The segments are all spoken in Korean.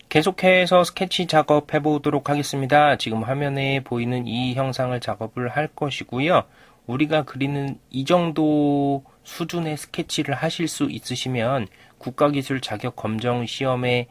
계속해서 스케치 작업해 보도록 하겠습니다. 지금 화면에 보이는 이 형상을 작업을 할 것이고요. 우리가 그리는 이 정도 수준의 스케치를 하실 수 있으시면 국가기술 자격 검정 시험에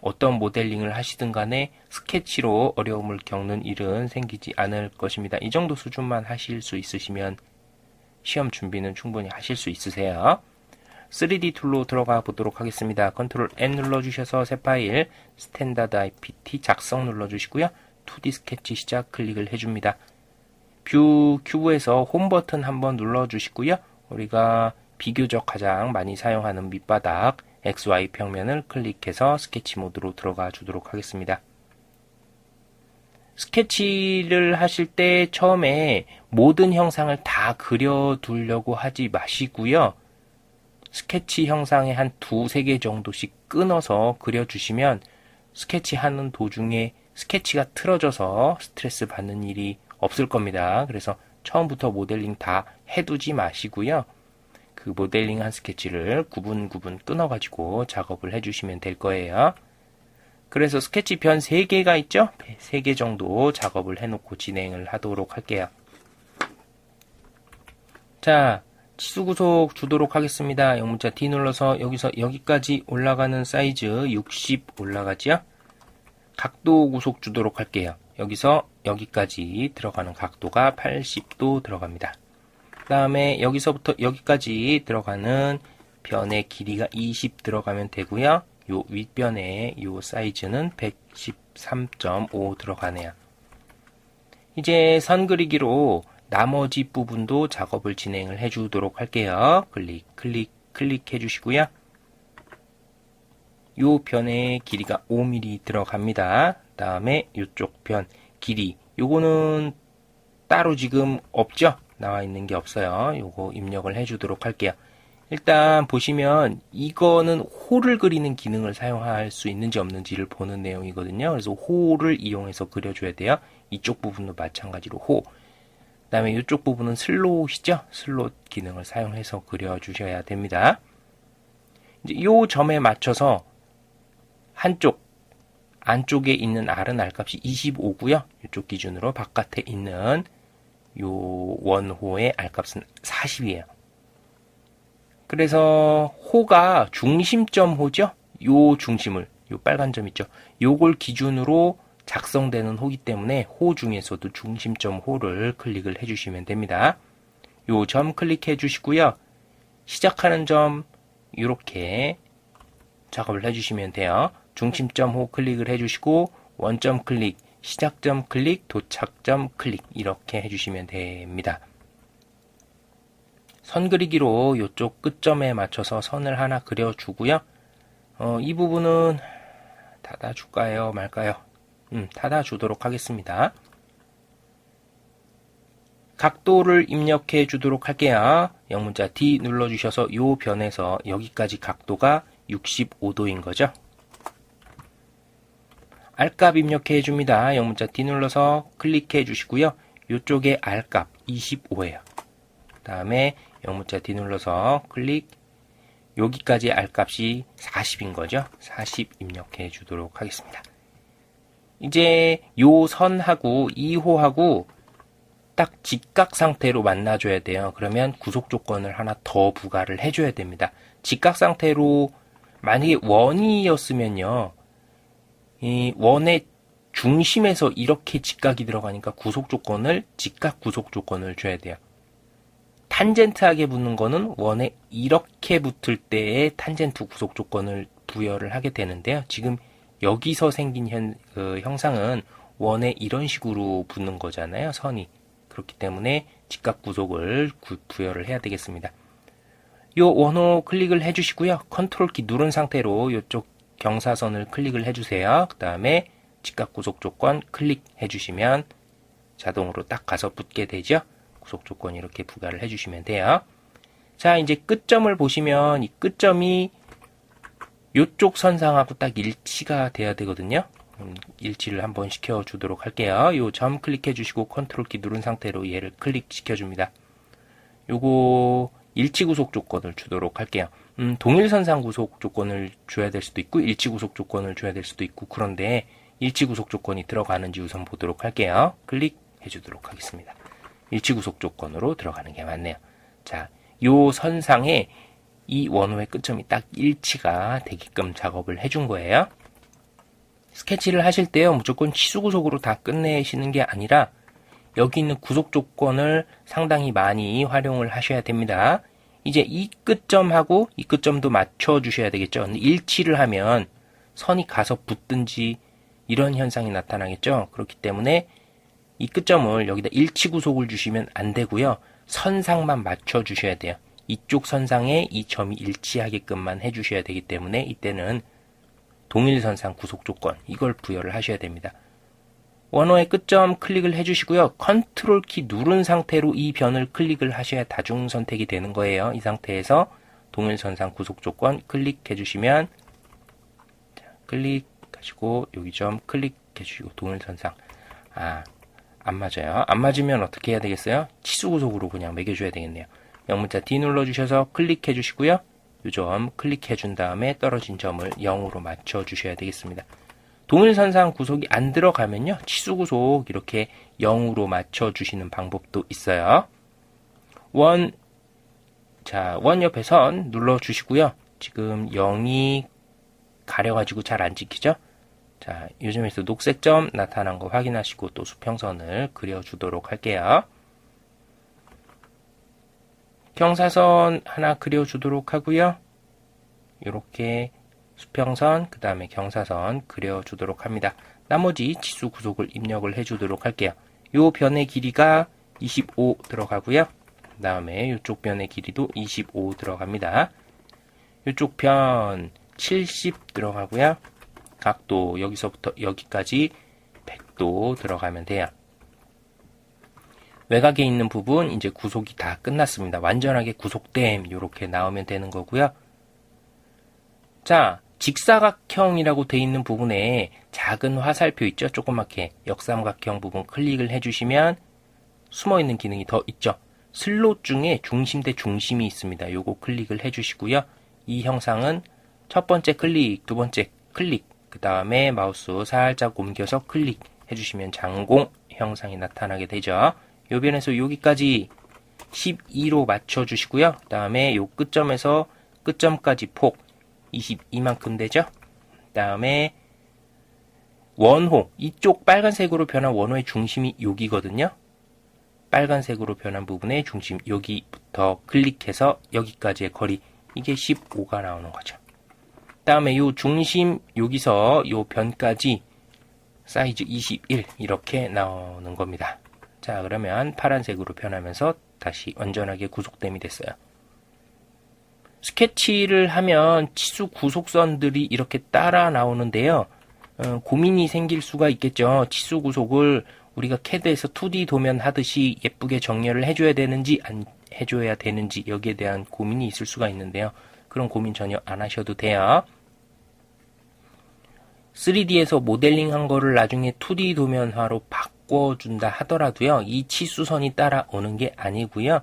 어떤 모델링을 하시든 간에 스케치로 어려움을 겪는 일은 생기지 않을 것입니다. 이 정도 수준만 하실 수 있으시면 시험 준비는 충분히 하실 수 있으세요. 3D 툴로 들어가 보도록 하겠습니다. 컨트롤 N 눌러주셔서 새 파일 스탠다드 IPT 작성 눌러주시고요. 2D 스케치 시작 클릭을 해줍니다. 뷰 큐브에서 홈 버튼 한번 눌러주시고요. 우리가 비교적 가장 많이 사용하는 밑바닥 XY 평면을 클릭해서 스케치 모드로 들어가 주도록 하겠습니다. 스케치를 하실 때 처음에 모든 형상을 다 그려두려고 하지 마시고요. 스케치 형상에 한 2-3개 정도씩 끊어서 그려주시면 스케치하는 도중에 스케치가 틀어져서 스트레스 받는 일이 없을 겁니다. 그래서 처음부터 모델링 다 해두지 마시고요. 그 모델링한 스케치를 구분 끊어가지고 작업을 해주시면 될 거예요. 그래서 스케치 변 3개가 있죠? 3개 정도 작업을 해놓고 진행을 하도록 할게요. 자, 치수 구속 주도록 하겠습니다. 영문자 D 눌러서 여기서 여기까지 올라가는 사이즈 60 올라가지요? 각도 구속 주도록 할게요. 여기서 여기까지 들어가는 각도가 80도 들어갑니다. 그 다음에 여기서부터 여기까지 들어가는 변의 길이가 20 들어가면 되고요. 요 윗변의 요 사이즈는 113.5 들어가네요. 이제 선 그리기로 나머지 부분도 작업을 진행을 해 주도록 할게요. 클릭해 주시고요. 요 변의 길이가 5mm 들어갑니다. 다음에 요쪽 변 길이 요거는 따로 지금 없죠? 나와 있는 게 없어요. 요거 입력을 해 주도록 할게요. 일단 보시면 이거는 호를 그리는 기능을 사용할 수 있는지 없는지를 보는 내용이거든요. 그래서 호를 이용해서 그려줘야 돼요. 이쪽 부분도 마찬가지로 호. 그 다음에 이쪽 부분은 슬롯이죠. 슬롯 기능을 사용해서 그려주셔야 됩니다. 이제 이 점에 맞춰서 안쪽에 있는 R은 R값이 25고요. 이쪽 기준으로 바깥에 있는 요 원호의 R값은 40이에요. 그래서 호가 중심점 호죠. 요 중심을, 요 빨간 점 있죠. 요걸 기준으로 작성되는 호기 때문에 호 중에서도 중심점 호를 클릭을 해주시면 됩니다. 요 점 클릭해 주시고요. 시작하는 점 이렇게 작업을 해주시면 돼요. 중심점 호 클릭을 해주시고 원점 클릭, 시작점 클릭, 도착점 클릭 이렇게 해주시면 됩니다. 선 그리기로 이쪽 끝점에 맞춰서 선을 하나 그려주고요. 이 부분은 닫아줄까요? 말까요? 닫아주도록 하겠습니다. 각도를 입력해 주도록 할게요. 영문자 D 눌러주셔서 이 변에서 여기까지 각도가 65도인 거죠. R값 입력해 줍니다. 영문자 D 눌러서 클릭해 주시고요. 이쪽에 R값 25예요. 그 다음에 영문자 D 눌러서 클릭, 여기까지 R값이 40인 거죠. 40 입력해 주도록 하겠습니다. 이제 요 선하고 이 호하고 딱 직각 상태로 만나줘야 돼요. 그러면 구속 조건을 하나 더 부과를 해줘야 됩니다. 직각 상태로 만약에 원이었으면요. 이 원의 중심에서 이렇게 직각이 들어가니까 구속 조건을 직각 구속 조건을 줘야 돼요. 탄젠트하게 붙는 거는 원에 이렇게 붙을 때의 탄젠트 구속 조건을 부여를 하게 되는데요. 지금 여기서 생긴 형상은 원에 이런 식으로 붙는 거잖아요. 선이. 그렇기 때문에 직각 구속을 부여를 해야 되겠습니다. 요 원호 클릭을 해주시고요. 컨트롤 키 누른 상태로 이쪽 경사선을 클릭을 해주세요. 그 다음에 직각 구속 조건 클릭해 주시면 자동으로 딱 가서 붙게 되죠. 구속 조건 이렇게 부과를 해주시면 돼요. 자, 이제 끝점을 보시면 이 끝점이 이쪽 선상하고 딱 일치가 돼야 되거든요. 일치를 한번 시켜주도록 할게요. 요 점 클릭해 주시고 컨트롤 키 누른 상태로 얘를 클릭시켜 줍니다. 요거 일치 구속 조건을 주도록 할게요. 동일선상 구속 조건을 줘야 될 수도 있고 일치 구속 조건을 줘야 될 수도 있고 그런데 일치 구속 조건이 들어가는지 우선 보도록 할게요. 클릭해 주도록 하겠습니다. 일치 구속 조건으로 들어가는 게 맞네요. 자, 요 선상에 이 원호의 끝점이 딱 일치가 되게끔 작업을 해준 거예요. 스케치를 하실 때요, 무조건 치수 구속으로 다 끝내시는 게 아니라 여기 있는 구속 조건을 상당히 많이 활용을 하셔야 됩니다. 이제 이 끝점하고 이 끝점도 맞춰 주셔야 되겠죠. 일치를 하면 선이 가서 붙든지 이런 현상이 나타나겠죠. 그렇기 때문에 이 끝점을 여기다 일치 구속을 주시면 안 되고요. 선상만 맞춰 주셔야 돼요. 이쪽 선상에 이 점이 일치하게끔만 해 주셔야 되기 때문에 이때는 동일선상 구속 조건 이걸 부여를 하셔야 됩니다. 원호의 끝점 클릭을 해주시고요. 컨트롤 키 누른 상태로 이 변을 클릭을 하셔야 다중 선택이 되는 거예요. 이 상태에서 동일선상 구속 조건 클릭해 주시면 클릭하시고 여기 점 클릭해 주시고 동일선상 안 맞아요. 안 맞으면 어떻게 해야 되겠어요? 치수 구속으로 그냥 매겨줘야 되겠네요. 영문자 D 눌러주셔서 클릭해 주시고요. 이 점 클릭해 준 다음에 떨어진 점을 0으로 맞춰 주셔야 되겠습니다. 동일선상 구속이 안 들어가면요. 치수 구속 이렇게 0으로 맞춰 주시는 방법도 있어요. 원 옆에 선 눌러 주시고요. 지금 0이 가려가지고 잘 안 찍히죠? 자, 요즘에서 녹색 점 나타난 거 확인하시고 또 수평선을 그려주도록 할게요. 경사선 하나 그려주도록 하고요. 이렇게 수평선, 그 다음에 경사선 그려주도록 합니다. 나머지 치수 구속을 입력을 해주도록 할게요. 요 변의 길이가 25 들어가고요. 그 다음에 이쪽 변의 길이도 25 들어갑니다. 이쪽 변 70 들어가고요. 각도 여기서부터 여기까지 100도 들어가면 돼요. 외곽에 있는 부분 이제 구속이 다 끝났습니다. 완전하게 구속됨 이렇게 나오면 되는 거고요. 자, 직사각형이라고 되어 있는 부분에 작은 화살표 있죠? 조그맣게 역삼각형 부분 클릭을 해주시면 숨어있는 기능이 더 있죠? 슬롯 중에 중심 대 중심이 있습니다. 요거 클릭을 해주시고요. 이 형상은 첫 번째 클릭, 두 번째 클릭, 그 다음에 마우스 살짝 옮겨서 클릭 해주시면 장공 형상이 나타나게 되죠. 요 변에서 여기까지 12로 맞춰주시고요. 그 다음에 요 끝점에서 끝점까지 폭 22만큼 되죠. 그 다음에 원호, 이쪽 빨간색으로 변한 원호의 중심이 여기거든요. 빨간색으로 변한 부분의 중심 여기부터 클릭해서 여기까지의 거리, 이게 15가 나오는 거죠. 그 다음에 요 중심 여기서 요 변까지 사이즈 21 이렇게 나오는 겁니다. 자, 그러면 파란색으로 변하면서 다시 완전하게 구속됨이 됐어요. 스케치를 하면 치수 구속선들이 이렇게 따라 나오는데요. 고민이 생길 수가 있겠죠. 치수 구속을 우리가 CAD에서 2D 도면 하듯이 예쁘게 정렬을 해줘야 되는지 안 해줘야 되는지 여기에 대한 고민이 있을 수가 있는데요. 그런 고민 전혀 안 하셔도 돼요. 3D에서 모델링한 거를 나중에 2D 도면화로 바꿔준다 하더라도요. 이 치수선이 따라오는 게 아니고요.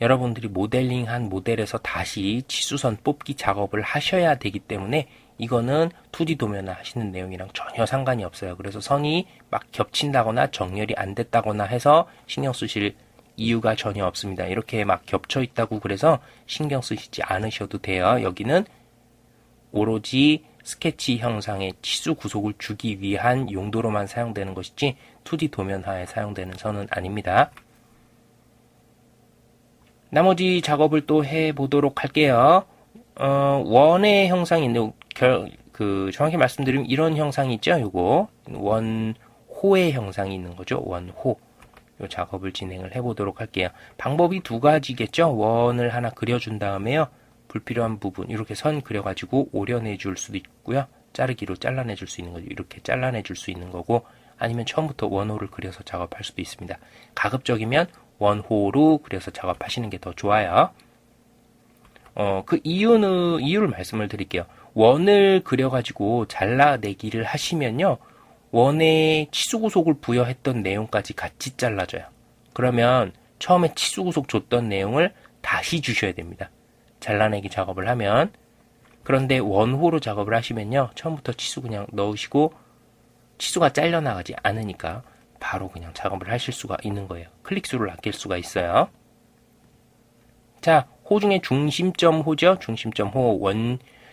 여러분들이 모델링한 모델에서 다시 치수선 뽑기 작업을 하셔야 되기 때문에 이거는 2D 도면화 하시는 내용이랑 전혀 상관이 없어요. 그래서 선이 막 겹친다거나 정렬이 안 됐다거나 해서 신경 쓰실 이유가 전혀 없습니다. 이렇게 막 겹쳐 있다고 그래서 신경 쓰시지 않으셔도 돼요. 여기는 오로지 스케치 형상의 치수 구속을 주기 위한 용도로만 사용되는 것이지 2D 도면화에 사용되는 선은 아닙니다. 나머지 작업을 또 해보도록 할게요. 원의 형상이 있는데 정확히 말씀드리면 이런 형상이 있죠. 요거 원호의 형상이 있는 거죠. 원호. 요 작업을 진행을 해보도록 할게요. 방법이 두 가지겠죠. 원을 하나 그려준 다음에요. 불필요한 부분 이렇게 선 그려가지고 오려내 줄 수도 있고요. 자르기로 잘라내 줄 수 있는 거죠. 이렇게 잘라내 줄 수 있는 거고 아니면 처음부터 원호를 그려서 작업할 수도 있습니다. 가급적이면 원호로 그려서 작업하시는 게 더 좋아요. 그 이유를 말씀을 드릴게요. 원을 그려가지고 잘라내기를 하시면요. 원에 치수구속을 부여했던 내용까지 같이 잘라져요. 그러면 처음에 치수구속 줬던 내용을 다시 주셔야 됩니다. 잘라내기 작업을 하면. 그런데 원호로 작업을 하시면요, 처음부터 치수 그냥 넣으시고 치수가 잘려나가지 않으니까 바로 그냥 작업을 하실 수가 있는 거예요. 클릭수를 아낄 수가 있어요. 자, 호 중에 중심점 호죠. 중심점 호,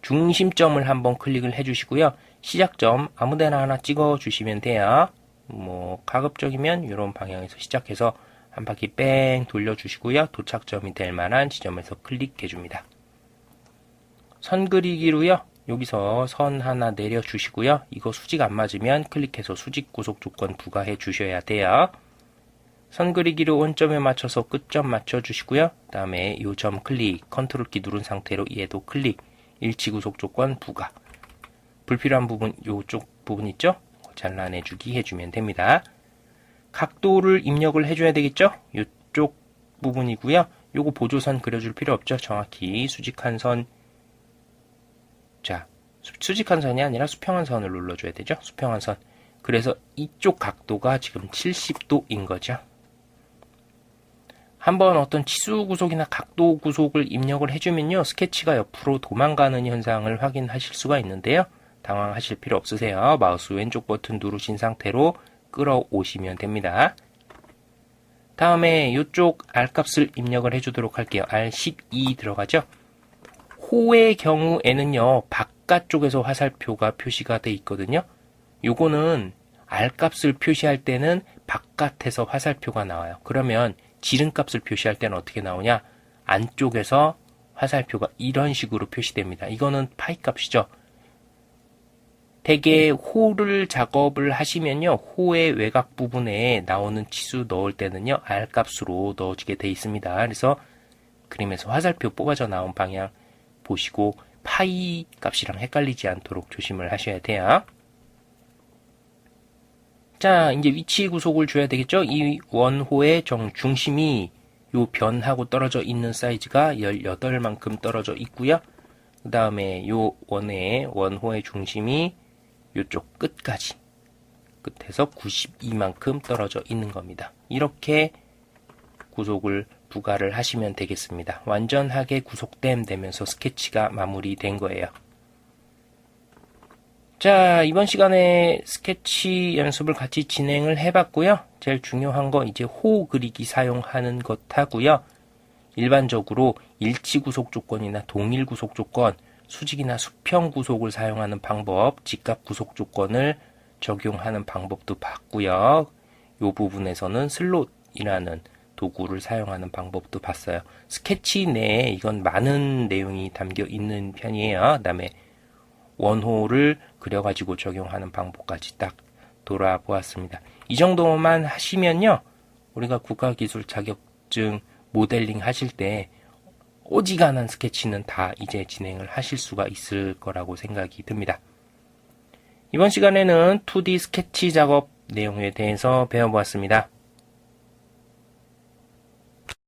중심점을 한번 클릭을 해주시고요. 시작점 아무데나 하나 찍어주시면 돼요. 뭐 가급적이면 이런 방향에서 시작해서 한 바퀴 뺑 돌려주시고요. 도착점이 될 만한 지점에서 클릭해줍니다. 선 그리기로요. 여기서 선 하나 내려주시고요. 이거 수직 안 맞으면 클릭해서 수직 구속 조건 부과해 주셔야 돼요. 선 그리기로 원점에 맞춰서 끝점 맞춰주시고요. 그 다음에 이 점 클릭, 컨트롤 키 누른 상태로 얘도 클릭, 일치 구속 조건 부과. 불필요한 부분, 요쪽 부분 있죠? 잘라내주기 해주면 됩니다. 각도를 입력을 해줘야 되겠죠? 이쪽 부분이고요. 요거 보조선 그려줄 필요 없죠? 정확히 수직한 선, 자, 수직한 선이 아니라 수평한 선을 눌러줘야 되죠? 수평한 선. 그래서 이쪽 각도가 지금 70도인 거죠. 한번 어떤 치수 구속이나 각도 구속을 입력을 해주면요, 스케치가 옆으로 도망가는 현상을 확인하실 수가 있는데요. 당황하실 필요 없으세요. 마우스 왼쪽 버튼 누르신 상태로 끌어오시면 됩니다. 다음에 이쪽 R값을 입력을 해주도록 할게요. R12 들어가죠. 호의 경우에는요, 바깥쪽에서 화살표가 표시가 돼 있거든요. 요거는 R값을 표시할 때는 바깥에서 화살표가 나와요. 그러면 지름값을 표시할 때는 어떻게 나오냐? 안쪽에서 화살표가 이런 식으로 표시됩니다. 이거는 파이 값이죠. 대개 호를 작업을 하시면요, 호의 외곽 부분에 나오는 치수 넣을 때는요, R값으로 넣어주게 돼 있습니다. 그래서 그림에서 화살표 뽑아져 나온 방향 보시고 파이 값이랑 헷갈리지 않도록 조심을 하셔야 돼요. 자, 이제 위치 구속을 줘야 되겠죠? 이 원호의 중심이 요 변하고 떨어져 있는 사이즈가 18만큼 떨어져 있고요. 그 다음에 요 원호의 중심이 요쪽 끝까지, 끝에서 92만큼 떨어져 있는 겁니다. 이렇게 구속을 부과를 하시면 되겠습니다. 완전하게 구속됨 되면서 스케치가 마무리된 거예요. 자, 이번 시간에 스케치 연습을 같이 진행을 해봤고요. 제일 중요한 거 이제 호 그리기 사용하는 것 하고요. 일반적으로 일치 구속 조건이나 동일 구속 조건, 수직이나 수평 구속을 사용하는 방법, 직각 구속 조건을 적용하는 방법도 봤고요. 이 부분에서는 슬롯이라는 도구를 사용하는 방법도 봤어요. 스케치 내에 이건 많은 내용이 담겨 있는 편이에요. 그 다음에 원호를 그려가지고 적용하는 방법까지 딱 돌아보았습니다. 이 정도만 하시면요, 우리가 국가기술 자격증 모델링 하실 때 어지간한 스케치는 다 이제 진행을 하실 수가 있을 거라고 생각이 듭니다. 이번 시간에는 2D 스케치 작업 내용에 대해서 배워보았습니다.